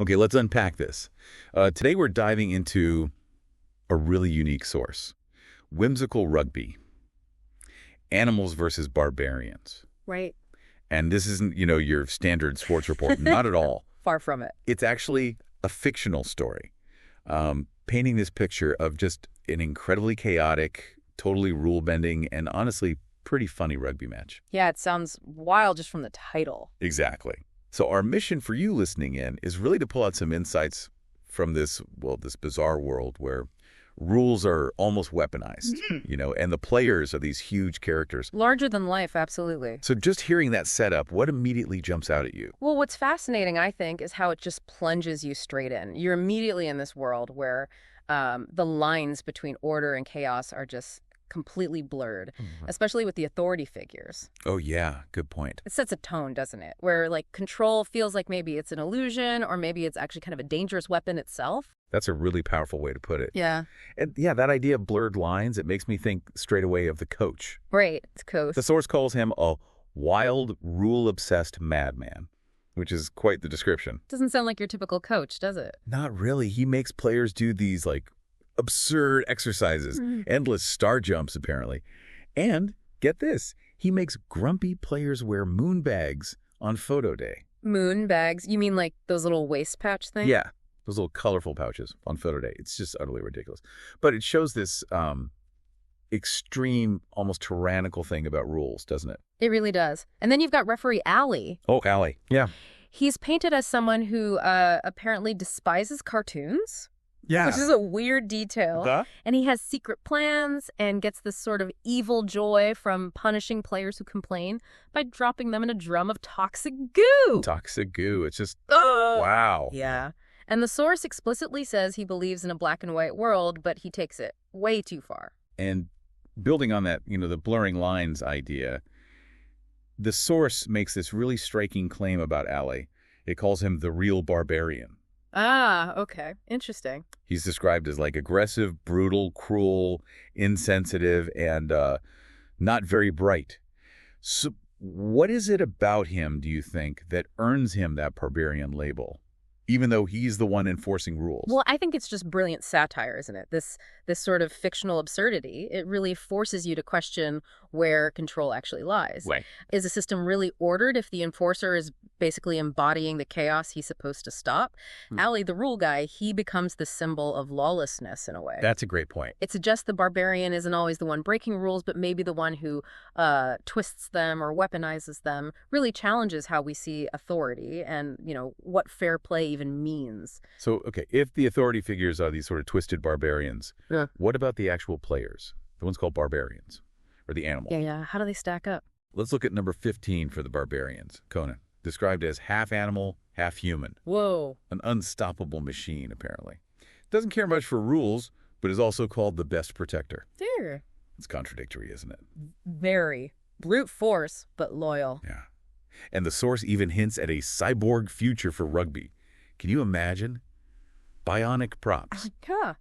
Okay, let's unpack this. Today we're diving into a really unique source. Whimsical rugby. Animals versus barbarians. Right. And this isn't, your standard sports report. Not at all. Far from it. It's actually a fictional story, painting this picture of just an incredibly chaotic, totally rule-bending, and honestly pretty funny rugby match. Yeah, it sounds wild just from the title. Exactly. So our mission for you listening in is really to pull out some insights from this bizarre world where rules are almost weaponized, and the players are these huge characters. Larger than life, absolutely. So just hearing that setup, what immediately jumps out at you? Well, what's fascinating, I think, is how it just plunges you straight in. You're immediately in this world where the lines between order and chaos are just completely blurred, especially with the authority figures. Oh, yeah. Good point. It sets a tone, doesn't it? Where, control feels like maybe it's an illusion or maybe it's actually kind of a dangerous weapon itself. That's a really powerful way to put it. Yeah. And yeah, that idea of blurred lines, it makes me think straight away of the coach. Right. It's coach. The source calls him a wild, rule-obsessed madman, which is quite the description. Doesn't sound like your typical coach, does it? Not really. He makes players do these, absurd exercises, endless star jumps, apparently. And, get this, he makes grumpy players wear moon bags on photo day. Moon bags? You mean like those little waist patch things? Yeah, those little colorful pouches on photo day. It's just utterly ridiculous. But it shows this extreme, almost tyrannical thing about rules, doesn't it? It really does. And then you've got referee Allie. Oh, Allie. Yeah. He's painted as someone who apparently despises cartoons. Yeah. Which is a weird detail. And he has secret plans and gets this sort of evil joy from punishing players who complain by dropping them in a drum of toxic goo. Toxic goo. It's just, wow. Yeah. And the source explicitly says he believes in a black and white world, but he takes it way too far. And building on that, the blurring lines idea, the source makes this really striking claim about Ali. It calls him the real barbarian. Ah, okay. Interesting. He's described as aggressive, brutal, cruel, insensitive, and not very bright. So what is it about him, do you think, that earns him that barbarian label, even though he's the one enforcing rules? Well, I think it's just brilliant satire, isn't it? This sort of fictional absurdity, it really forces you to question where control actually lies. Right. Is a system really ordered if the enforcer is basically embodying the chaos he's supposed to stop? Ali, the rule guy, he becomes the symbol of lawlessness in a way. That's a great point. It suggests the barbarian isn't always the one breaking rules, but maybe the one who twists them or weaponizes them, really challenges how we see authority and, what fair play even means. So, okay, if the authority figures are these sort of twisted barbarians, what about the actual players, the ones called barbarians, or the animals? Yeah. How do they stack up? Let's look at number 15 for the barbarians. Conan, described as half animal, half human. Whoa. An unstoppable machine, apparently. Doesn't care much for rules, but is also called the best protector. There. It's contradictory, isn't it? Very. Brute force, but loyal. Yeah. And the source even hints at a cyborg future for rugby. Can you imagine? Bionic props. Yeah.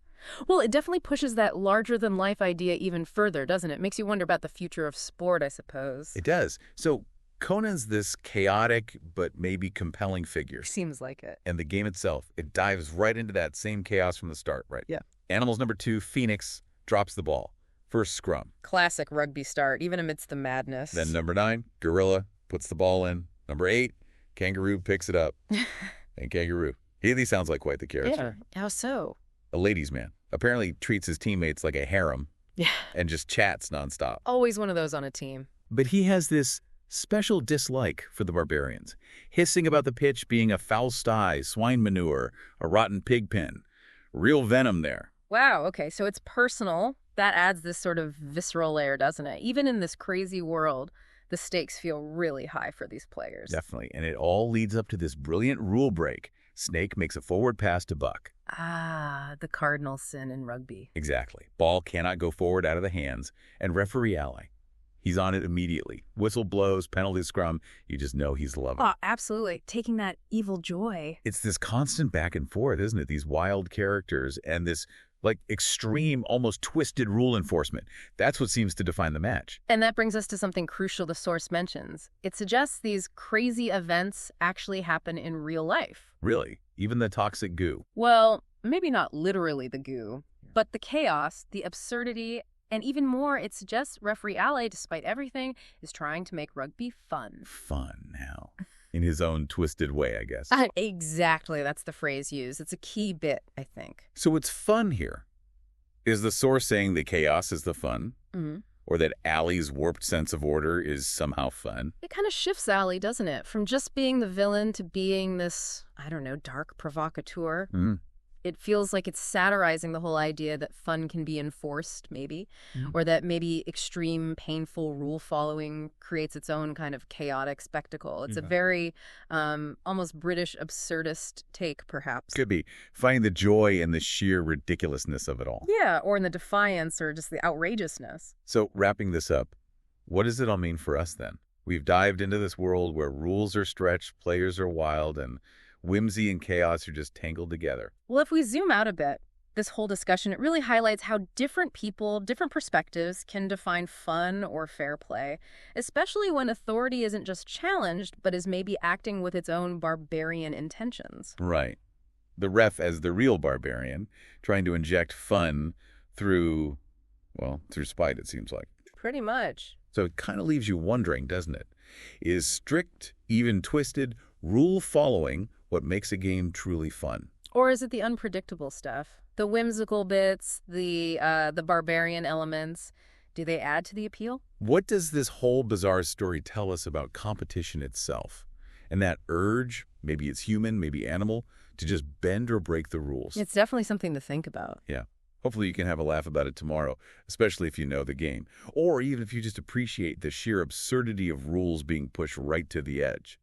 Well, it definitely pushes that larger-than-life idea even further, doesn't it? Makes you wonder about the future of sport, I suppose. It does. So Conan's this chaotic but maybe compelling figure. Seems like it. And the game itself, it dives right into that same chaos from the start, right? Yeah. Animals number 2, Phoenix, drops the ball. First scrum. Classic rugby start, even amidst the madness. Then number 9, Gorilla, puts the ball in. Number 8, Kangaroo picks it up. And Kangaroo. He sounds like quite the character. Yeah. How so? A ladies' man. Apparently treats his teammates like a harem. Yeah. And just chats nonstop. Always one of those on a team. But he has this special dislike for the barbarians, hissing about the pitch being a foul sty, swine manure, a rotten pig pen. Real venom there. Wow, okay, so it's personal. That adds this sort of visceral layer, doesn't it? Even in this crazy world, the stakes feel really high for these players. Definitely, and it all leads up to this brilliant rule break. Snake makes a forward pass to Buck. Ah, the cardinal sin in rugby. Exactly. Ball cannot go forward out of the hands, and referee Ally. He's on it immediately. Whistle blows, penalty scrum. You just know he's loving it. Oh, absolutely. Taking that evil joy. It's this constant back and forth, isn't it? These wild characters and this Like extreme, almost twisted rule enforcement. That's what seems to define the match. And that brings us to something crucial the source mentions. It suggests these crazy events actually happen in real life. Really? Even the toxic goo. Well, maybe not literally the goo, but the chaos, the absurdity, and even more, it suggests referee Ali, despite everything, is trying to make rugby fun. Fun now. In his own twisted way, I guess. Exactly. That's the phrase used. It's a key bit, I think. So it's fun here. Is the source saying that chaos is the fun? Mm-hmm. Or that Ali's warped sense of order is somehow fun? It kind of shifts Ali, doesn't it? From just being the villain to being this, I don't know, dark provocateur. Mm. It feels like it's satirizing the whole idea that fun can be enforced, maybe, or that maybe extreme, painful rule following creates its own kind of chaotic spectacle. It's a very almost British absurdist take, perhaps. Could be. Finding the joy in the sheer ridiculousness of it all. Yeah, or in the defiance or just the outrageousness. So wrapping this up, what does it all mean for us then? We've dived into this world where rules are stretched, players are wild, and whimsy and chaos are just tangled together. Well, if we zoom out a bit, this whole discussion, it really highlights how different people, different perspectives can define fun or fair play, especially when authority isn't just challenged, but is maybe acting with its own barbarian intentions. Right. The ref as the real barbarian, trying to inject fun through spite, it seems like. Pretty much. So it kind of leaves you wondering, doesn't it? Is strict, even twisted, rule following what makes a game truly fun? Or is it the unpredictable stuff? The whimsical bits, the barbarian elements, do they add to the appeal? What does this whole bizarre story tell us about competition itself? And that urge, maybe it's human, maybe animal, to just bend or break the rules. It's definitely something to think about. Yeah. Hopefully you can have a laugh about it tomorrow, especially if you know the game. Or even if you just appreciate the sheer absurdity of rules being pushed right to the edge.